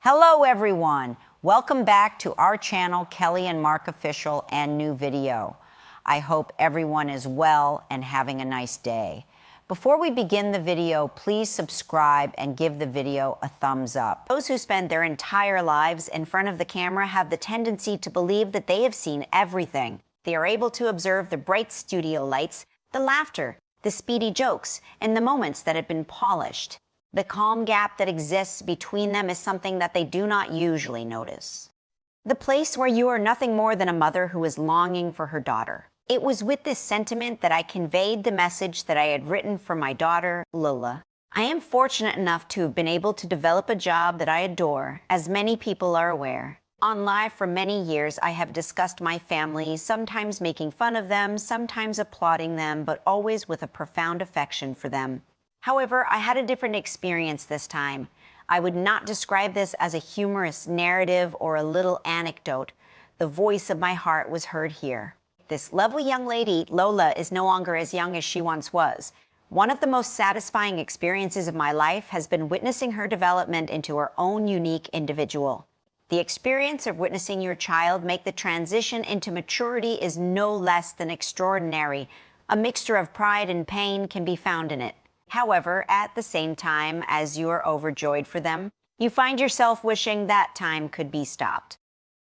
Hello everyone, welcome back to our channel, Kelly and Mark Official, and new video. I hope everyone is well and having a nice day. Before we begin the video, please subscribe and give the video a thumbs up. Those who spend their entire lives in front of the camera have the tendency to believe that they have seen everything. They are able to observe the bright studio lights, the laughter, the speedy jokes, and the moments that have been polished. The calm gap that exists between them is something that they do not usually notice. The place where you are nothing more than a mother who is longing for her daughter. It was with this sentiment that I conveyed the message that I had written for my daughter, Lola. I am fortunate enough to have been able to develop a job that I adore, as many people are aware. On live for many years, I have discussed my family, sometimes making fun of them, sometimes applauding them, but always with a profound affection for them. However, I had a different experience this time. I would not describe this as a humorous narrative or a little anecdote. The voice of my heart was heard here. This lovely young lady, Lola, is no longer as young as she once was. One of the most satisfying experiences of my life has been witnessing her development into her own unique individual. The experience of witnessing your child make the transition into maturity is no less than extraordinary. A mixture of pride and pain can be found in it. However, at the same time as you are overjoyed for them, you find yourself wishing that time could be stopped.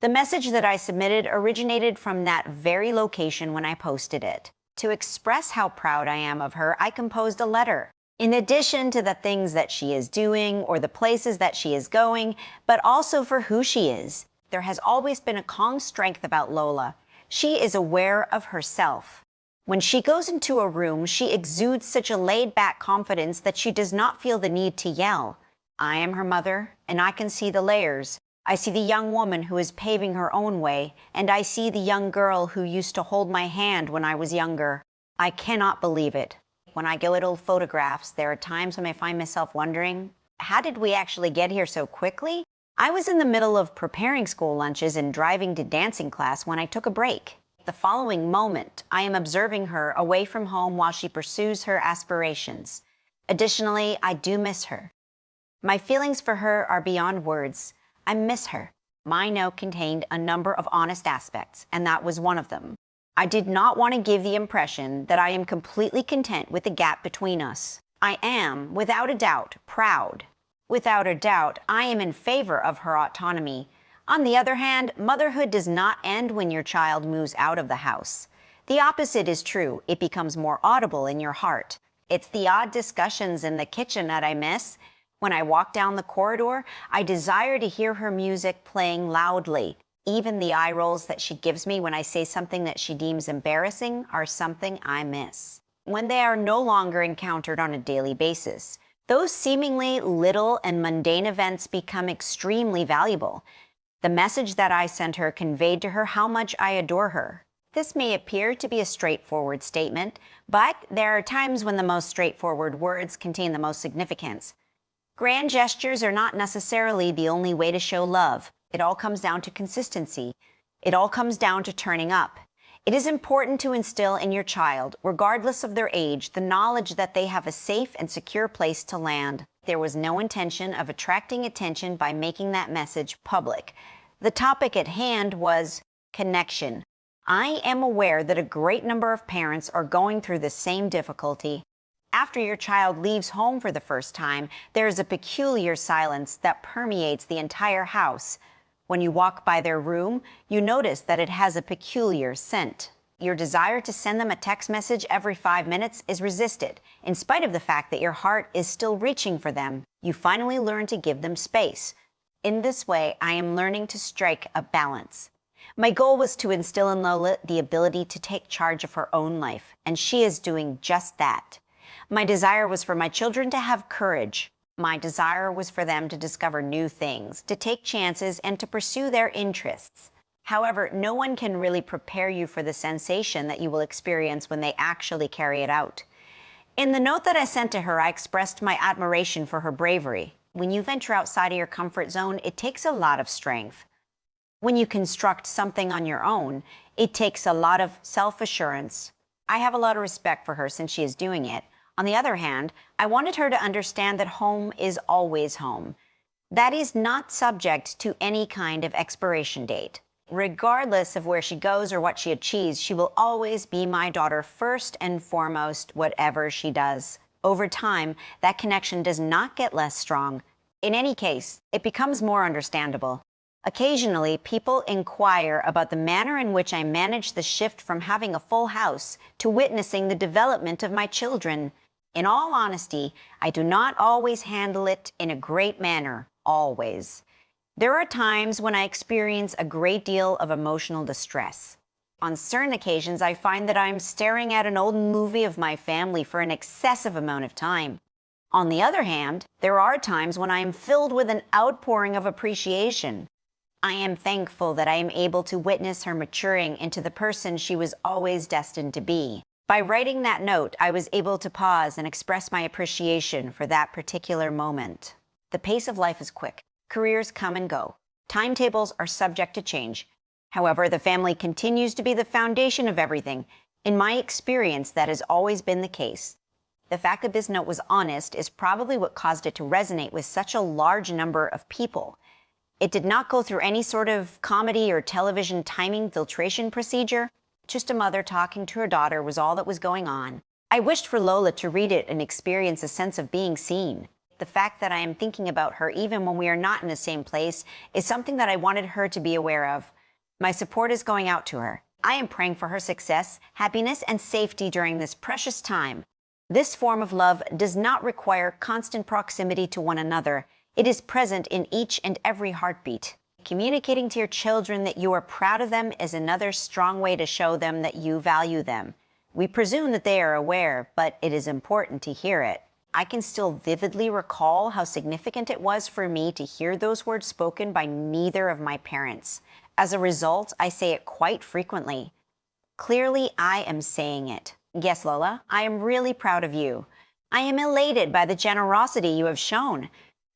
The message that I submitted originated from that very location when I posted it. To express how proud I am of her, I composed a letter. In addition to the things that she is doing or the places that she is going, but also for who she is. There has always been a calm strength about Lola. She is aware of herself. When she goes into a room, she exudes such a laid-back confidence that she does not feel the need to yell. I am her mother, and I can see the layers. I see the young woman who is paving her own way, and I see the young girl who used to hold my hand when I was younger. I cannot believe it. When I go at old photographs, there are times when I find myself wondering, how did we actually get here so quickly? I was in the middle of preparing school lunches and driving to dancing class when I took a break. The following moment, I am observing her away from home while she pursues her aspirations. Additionally, I do miss her. My feelings for her are beyond words. I miss her. My note contained a number of honest aspects, and that was one of them. I did not want to give the impression that I am completely content with the gap between us. I am, without a doubt, proud. Without a doubt, I am in favor of her autonomy. On the other hand, motherhood does not end when your child moves out of the house. The opposite is true. It becomes more audible in your heart. It's the odd discussions in the kitchen that I miss. When I walk down the corridor, I desire to hear her music playing loudly. Even the eye rolls that she gives me when I say something that she deems embarrassing are something I miss. When they are no longer encountered on a daily basis, those seemingly little and mundane events become extremely valuable. The message that I sent her conveyed to her how much I adore her. This may appear to be a straightforward statement, but there are times when the most straightforward words contain the most significance. Grand gestures are not necessarily the only way to show love. It all comes down to consistency. It all comes down to turning up. It is important to instill in your child, regardless of their age, the knowledge that they have a safe and secure place to land. There was no intention of attracting attention by making that message public. The topic at hand was connection. I am aware that a great number of parents are going through the same difficulty. After your child leaves home for the first time, there is a peculiar silence that permeates the entire house. When you walk by their room, you notice that it has a peculiar scent. Your desire to send them a text message every 5 minutes is resisted, in spite of the fact that your heart is still reaching for them. You finally learn to give them space. In this way, I am learning to strike a balance. My goal was to instill in Lola the ability to take charge of her own life, and she is doing just that. My desire was for my children to have courage. My desire was for them to discover new things, to take chances, and to pursue their interests. However, no one can really prepare you for the sensation that you will experience when they actually carry it out. In the note that I sent to her, I expressed my admiration for her bravery. When you venture outside of your comfort zone, it takes a lot of strength. When you construct something on your own, it takes a lot of self-assurance. I have a lot of respect for her since she is doing it. On the other hand, I wanted her to understand that home is always home. that is not subject to any kind of expiration date. Regardless of where she goes or what she achieves, she will always be my daughter first and foremost, whatever she does. Over time, that connection does not get less strong. In any case, it becomes more understandable. Occasionally, people inquire about the manner in which I manage the shift from having a full house to witnessing the development of my children. In all honesty, I do not always handle it in a great manner, always. There are times when I experience a great deal of emotional distress. On certain occasions, I find that I'm staring at an old movie of my family for an excessive amount of time. On the other hand, there are times when I am filled with an outpouring of appreciation. I am thankful that I am able to witness her maturing into the person she was always destined to be. By writing that note, I was able to pause and express my appreciation for that particular moment. The pace of life is quick. Careers come and go. Timetables are subject to change. However, the family continues to be the foundation of everything. In my experience, that has always been the case. The fact that this note was honest is probably what caused it to resonate with such a large number of people. It did not go through any sort of comedy or television timing filtration procedure. Just a mother talking to her daughter was all that was going on. I wished for Lola to read it and experience a sense of being seen. The fact that I am thinking about her even when we are not in the same place is something that I wanted her to be aware of. My support is going out to her. I am praying for her success, happiness, and safety during this precious time. This form of love does not require constant proximity to one another. It is present in each and every heartbeat. Communicating to your children that you are proud of them is another strong way to show them that you value them. We presume that they are aware, but it is important to hear it. I can still vividly recall how significant it was for me to hear those words spoken by neither of my parents. As a result, I say it quite frequently. Clearly, I am saying it. Yes, Lola, I am really proud of you. I am elated by the generosity you have shown.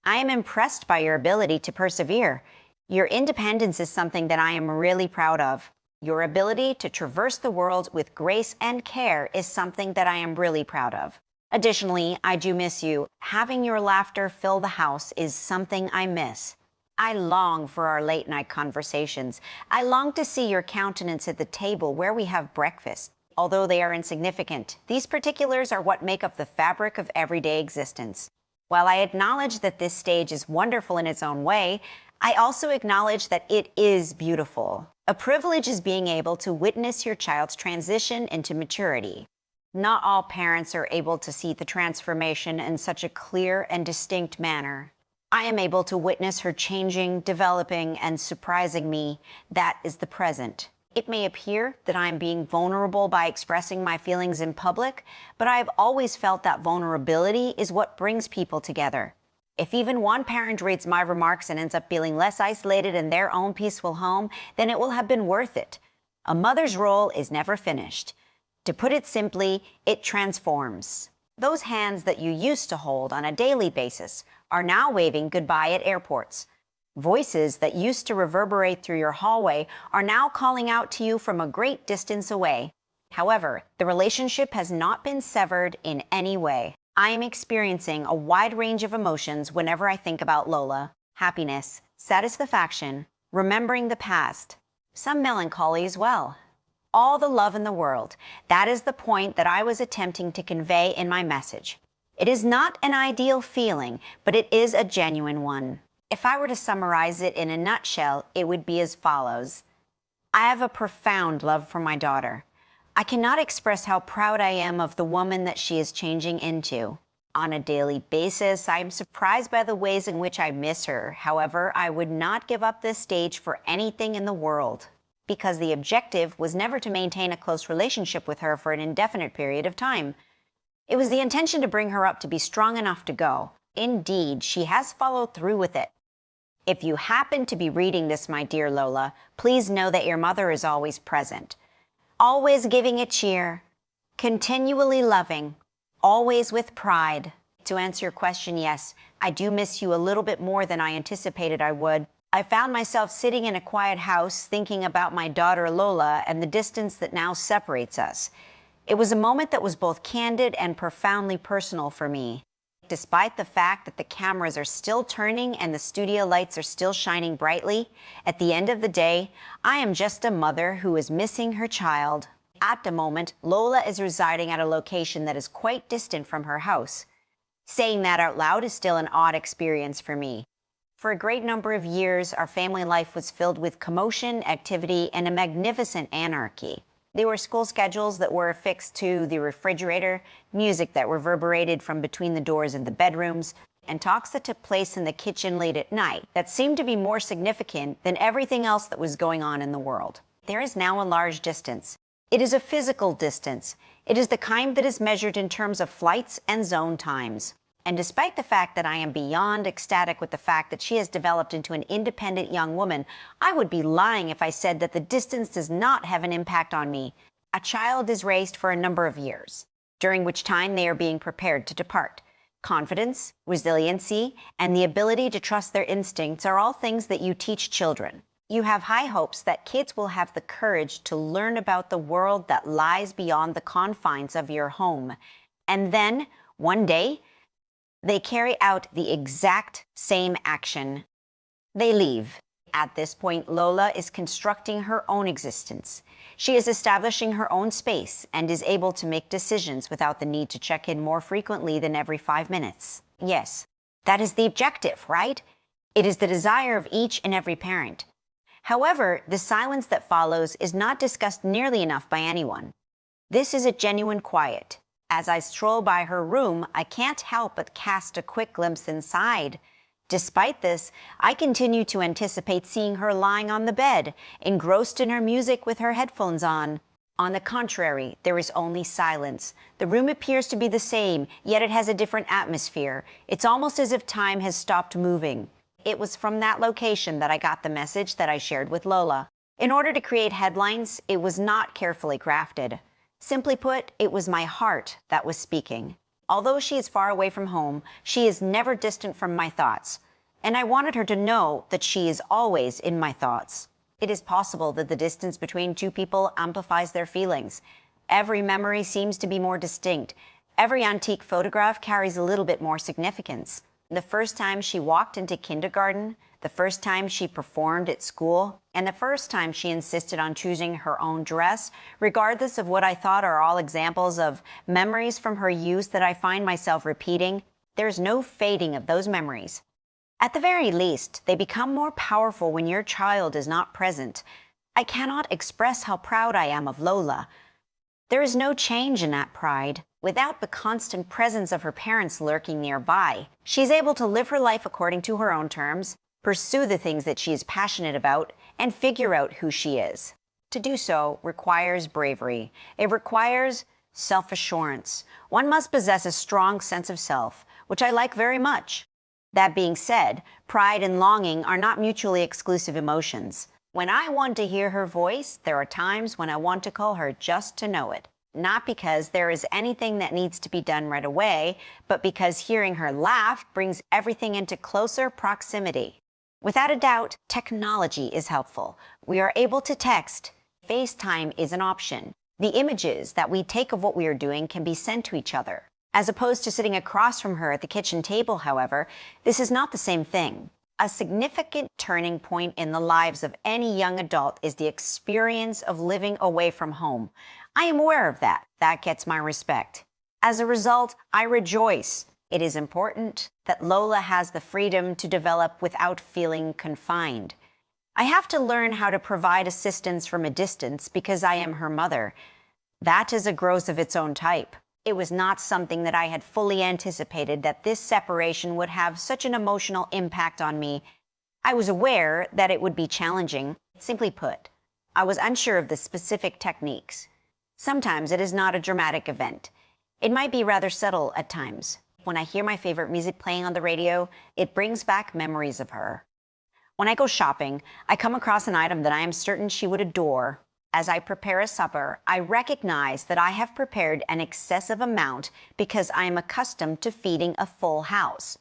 I am impressed by your ability to persevere. Your independence is something that I am really proud of. Your ability to traverse the world with grace and care is something that I am really proud of. Additionally, I do miss you. Having your laughter fill the house is something I miss. I long for our late-night conversations. I long to see your countenance at the table where we have breakfast. Although they are insignificant, these particulars are what make up the fabric of everyday existence. While I acknowledge that this stage is wonderful in its own way, I also acknowledge that it is beautiful. A privilege is being able to witness your child's transition into maturity. Not all parents are able to see the transformation in such a clear and distinct manner. I am able to witness her changing, developing, and surprising me. That is the present. It may appear that I am being vulnerable by expressing my feelings in public, but I have always felt that vulnerability is what brings people together. If even one parent reads my remarks and ends up feeling less isolated in their own peaceful home, then it will have been worth it. A mother's role is never finished. To put it simply, it transforms. Those hands that you used to hold on a daily basis are now waving goodbye at airports. Voices that used to reverberate through your hallway are now calling out to you from a great distance away. However, the relationship has not been severed in any way. I am experiencing a wide range of emotions whenever I think about Lola. Happiness, satisfaction, remembering the past, some melancholy as well. All the love in the world. That is the point that I was attempting to convey in my message. It is not an ideal feeling, but it is a genuine one. If I were to summarize it in a nutshell, it would be as follows. I have a profound love for my daughter. I cannot express how proud I am of the woman that she is changing into. On a daily basis, I am surprised by the ways in which I miss her. However, I would not give up this stage for anything in the world, because the objective was never to maintain a close relationship with her for an indefinite period of time. It was the intention to bring her up to be strong enough to go. Indeed, she has followed through with it. If you happen to be reading this, my dear Lola, please know that your mother is always present, always giving a cheer, continually loving, always with pride. To answer your question, yes, I do miss you a little bit more than I anticipated I would. I found myself sitting in a quiet house thinking about my daughter Lola and the distance that now separates us. It was a moment that was both candid and profoundly personal for me. Despite the fact that the cameras are still turning and the studio lights are still shining brightly, at the end of the day, I am just a mother who is missing her child. At the moment, Lola is residing at a location that is quite distant from her house. Saying that out loud is still an odd experience for me. For a great number of years, our family life was filled with commotion, activity, and a magnificent anarchy. There were school schedules that were affixed to the refrigerator, music that reverberated from between the doors in the bedrooms, and talks that took place in the kitchen late at night that seemed to be more significant than everything else that was going on in the world. There is now a large distance. It is a physical distance. It is the kind that is measured in terms of flights and zone times. And despite the fact that I am beyond ecstatic with the fact that she has developed into an independent young woman, I would be lying if I said that the distance does not have an impact on me. A child is raised for a number of years, during which time they are being prepared to depart. Confidence, resiliency, and the ability to trust their instincts are all things that you teach children. You have high hopes that kids will have the courage to learn about the world that lies beyond the confines of your home. And then, one day, they carry out the exact same action. They leave. At this point, Lola is constructing her own existence. She is establishing her own space and is able to make decisions without the need to check in more frequently than every 5 minutes. Yes, that is the objective, right? It is the desire of each and every parent. However, the silence that follows is not discussed nearly enough by anyone. This is a genuine quiet. As I stroll by her room, I can't help but cast a quick glimpse inside. Despite this, I continue to anticipate seeing her lying on the bed, engrossed in her music with her headphones on. On the contrary, there is only silence. The room appears to be the same, yet it has a different atmosphere. It's almost as if time has stopped moving. It was from that location that I got the message that I shared with Lola. In order to create headlines, it was not carefully crafted. Simply put, it was my heart that was speaking. Although she is far away from home, she is never distant from my thoughts. And I wanted her to know that she is always in my thoughts. It is possible that the distance between two people amplifies their feelings. Every memory seems to be more distinct. Every antique photograph carries a little bit more significance. The first time she walked into kindergarten, the first time she performed at school, and the first time she insisted on choosing her own dress, regardless of what I thought are all examples of memories from her youth that I find myself repeating, there's no fading of those memories. At the very least, they become more powerful when your child is not present. I cannot express how proud I am of Lola. There is no change in that pride. Without the constant presence of her parents lurking nearby, she's able to live her life according to her own terms, pursue the things that she is passionate about, and figure out who she is. To do so requires bravery. It requires self-assurance. One must possess a strong sense of self, which I like very much. That being said, pride and longing are not mutually exclusive emotions. When I want to hear her voice, there are times when I want to call her just to know it. Not because there is anything that needs to be done right away, but because hearing her laugh brings everything into closer proximity. Without a doubt, technology is helpful. We are able to text. FaceTime is an option. The images that we take of what we are doing can be sent to each other. As opposed to sitting across from her at the kitchen table, however, this is not the same thing. A significant turning point in the lives of any young adult is the experience of living away from home. I am aware of that. That gets my respect. As a result, I rejoice. It is important that Lola has the freedom to develop without feeling confined. I have to learn how to provide assistance from a distance because I am her mother. That is a growth of its own type. It was not something that I had fully anticipated that this separation would have such an emotional impact on me. I was aware that it would be challenging. Simply put, I was unsure of the specific techniques. Sometimes it is not a dramatic event. It might be rather subtle at times. When I hear my favorite music playing on the radio, it brings back memories of her. When I go shopping, I come across an item that I am certain she would adore. As I prepare a supper, I recognize that I have prepared an excessive amount because I am accustomed to feeding a full house.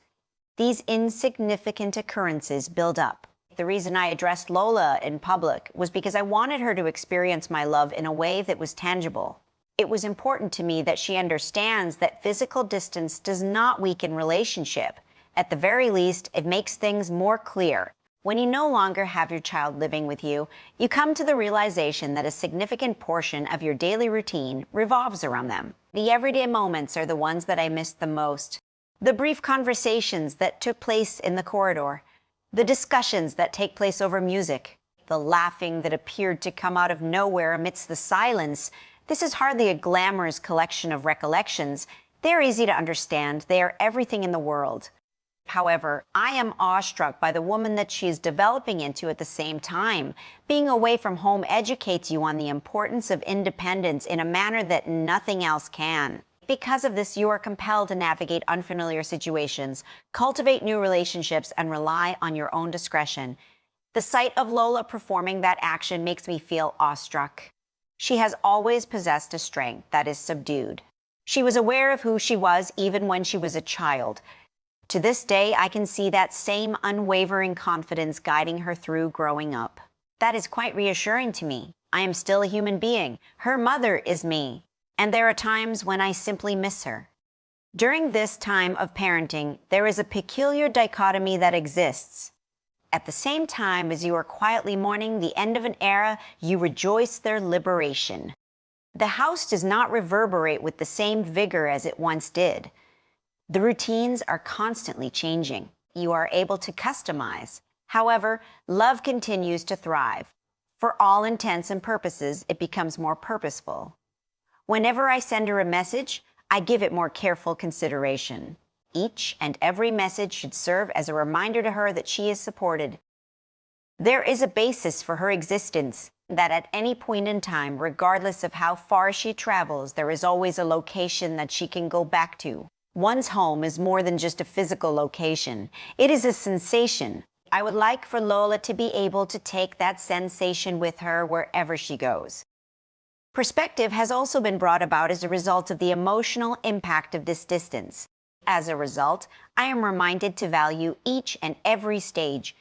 These insignificant occurrences build up. The reason I addressed Lola in public was because I wanted her to experience my love in a way that was tangible. It was important to me that she understands that physical distance does not weaken relationship. At the very least, it makes things more clear. When you no longer have your child living with you, you come to the realization that a significant portion of your daily routine revolves around them. The everyday moments are the ones that I missed the most. The brief conversations that took place in the corridor, the discussions that take place over music, the laughing that appeared to come out of nowhere amidst the silence. This is hardly a glamorous collection of recollections. They're easy to understand. They are everything in the world. However, I am awestruck by the woman that she is developing into at the same time. Being away from home educates you on the importance of independence in a manner that nothing else can. Because of this, you are compelled to navigate unfamiliar situations, cultivate new relationships, and rely on your own discretion. The sight of Lola performing that action makes me feel awestruck. She has always possessed a strength that is subdued. She was aware of who she was even when she was a child. To this day, I can see that same unwavering confidence guiding her through growing up. That is quite reassuring to me. I am still a human being. Her mother is me. And there are times when I simply miss her. During this time of parenting, there is a peculiar dichotomy that exists. At the same time as you are quietly mourning the end of an era, you rejoice their liberation. The house does not reverberate with the same vigor as it once did. The routines are constantly changing. You are able to customize. However, love continues to thrive. For all intents and purposes, it becomes more purposeful. Whenever I send her a message, I give it more careful consideration. Each and every message should serve as a reminder to her that she is supported. There is a basis for her existence, that at any point in time, regardless of how far she travels, there is always a location that she can go back to. One's home is more than just a physical location. It is a sensation. I would like for Lola to be able to take that sensation with her wherever she goes. Perspective has also been brought about as a result of the emotional impact of this distance. As a result, I am reminded to value each and every stage.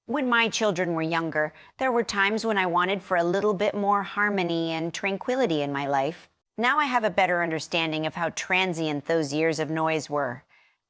When my children were younger, there were times when I wanted for a little bit more harmony and tranquility in my life. Now I have a better understanding of how transient those years of noise were.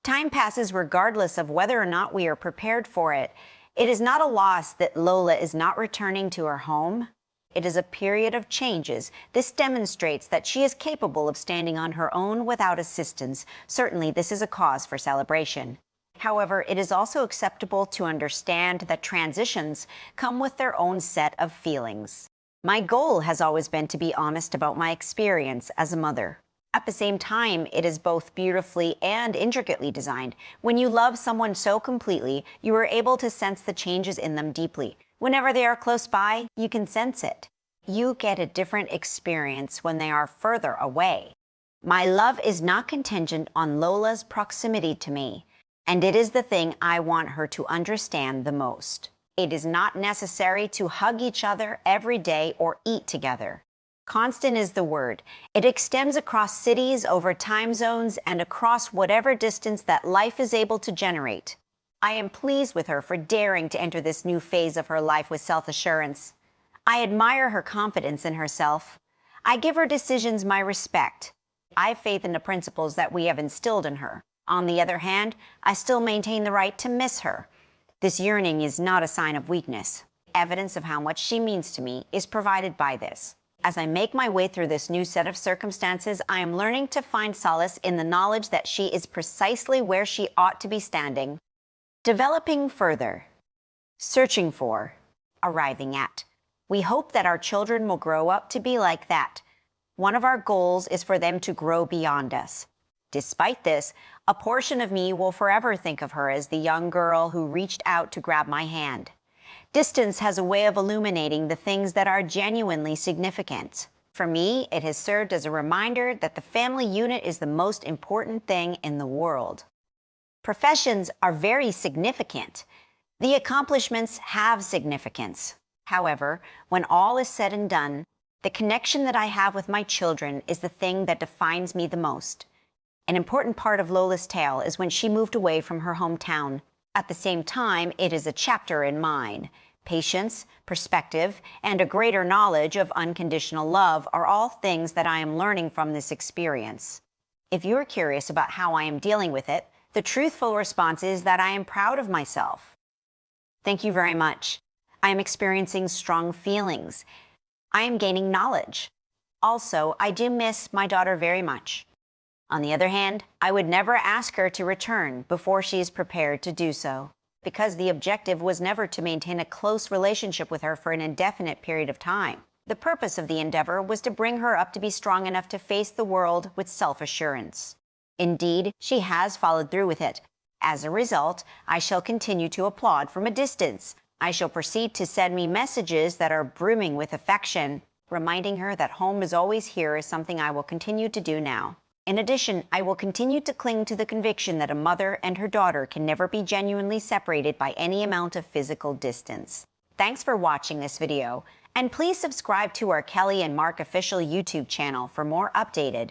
Time passes regardless of whether or not we are prepared for it. It is not a loss that Lola is not returning to her home. It is a period of changes. This demonstrates that she is capable of standing on her own without assistance. Certainly, this is a cause for celebration. However, it is also acceptable to understand that transitions come with their own set of feelings. My goal has always been to be honest about my experience as a mother. At the same time, it is both beautifully and intricately designed. When you love someone so completely, you are able to sense the changes in them deeply. Whenever they are close by, you can sense it. You get a different experience when they are further away. My love is not contingent on Lola's proximity to me, and it is the thing I want her to understand the most. It is not necessary to hug each other every day or eat together. Constant is the word. It extends across cities, over time zones, and across whatever distance that life is able to generate. I am pleased with her for daring to enter this new phase of her life with self-assurance. I admire her confidence in herself. I give her decisions my respect. I have faith in the principles that we have instilled in her. On the other hand, I still maintain the right to miss her. This yearning is not a sign of weakness. Evidence of how much she means to me is provided by this. As I make my way through this new set of circumstances, I am learning to find solace in the knowledge that she is precisely where she ought to be standing. Developing further, searching for, arriving at. We hope that our children will grow up to be like that. One of our goals is for them to grow beyond us. Despite this, a portion of me will forever think of her as the young girl who reached out to grab my hand. Distance has a way of illuminating the things that are genuinely significant. For me, it has served as a reminder that the family unit is the most important thing in the world. Professions are very significant. The accomplishments have significance. However, when all is said and done, the connection that I have with my children is the thing that defines me the most. An important part of Lola's tale is when she moved away from her hometown. At the same time, it is a chapter in mine. Patience, perspective, and a greater knowledge of unconditional love are all things that I am learning from this experience. If you are curious about how I am dealing with it, the truthful response is that I am proud of myself. Thank you very much. I am experiencing strong feelings. I am gaining knowledge. Also, I do miss my daughter very much. On the other hand, I would never ask her to return before she is prepared to do so, because the objective was never to maintain a close relationship with her for an indefinite period of time. The purpose of the endeavor was to bring her up to be strong enough to face the world with self-assurance. Indeed, she has followed through with it. As a result, I shall continue to applaud from a distance. I shall proceed to send me messages that are brimming with affection, reminding her that home is always here is something I will continue to do now. In addition, I will continue to cling to the conviction that a mother and her daughter can never be genuinely separated by any amount of physical distance. Thanks for watching this video, and please subscribe to our Kelly and Mark official YouTube channel for more updated,